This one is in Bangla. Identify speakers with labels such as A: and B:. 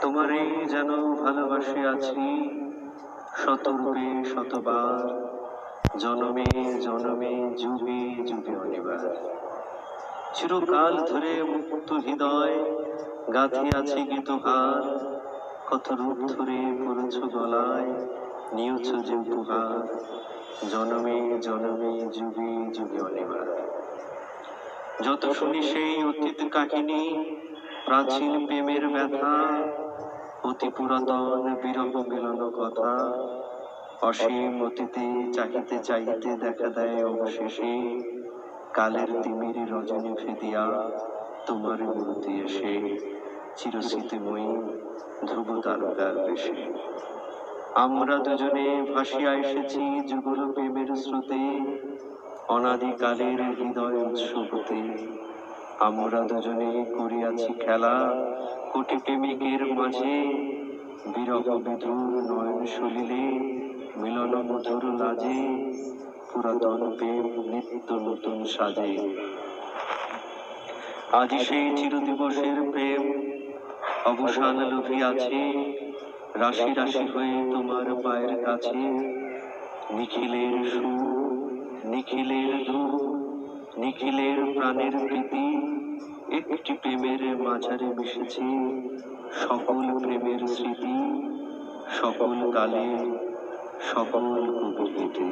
A: তোমারে যেন ভালোবাসে আছি শতরূপে শতবার, জনমে জনমে যুগে যুগে অনিবার। চিরকাল ধরে মুক্ত হৃদয় গাঁথি আছে গীতহার, কত রূপ ধরে পড়েছ গলায় নিয়েছ যে উপহার, জনমে জনমে যুগে যুগে অনিবার। যত শুনি সেই অতীত কাহিনী, প্রাচীন প্রেমের ব্যথা, অতি পুরাতন বিরহ মিলন কথা, অসীম অতীতে চাহিতে চাহিতে দেখা দেয় অবশেষে কালের তিমির রজনী ফেদিয়া তোমার মূর্তি এসে চিরস্মৃতিময়ী ধ্রুব তারকার বেশে। আমরা দুজনে ভাসিয়া এসেছি যুগল প্রেমের স্রোতে, অনাদিকালের হৃদয় উৎসবতে। আমরা দুজনে করিয়াছি খেলা কোটি প্রেমিকের মাঝে, বিরহ বিধুর নয়ন সলিলে মিলন মধুর লাজে, পুরাতন প্রেম নিত্য নতুন সাজে। আজি সেই চিরদিবসের প্রেম অবসান লভিয়াছে, রাশি রাশি হয়ে তোমার পায়ের কাছে। নিখিলের সুর, নিখিলের ধূপ, নিখিলের প্রাণের প্রীতি, একটি প্রেমের মাঝারে মিশেছে সকল প্রেমের স্মৃতি, সকল কালে সকল কবির গীতে।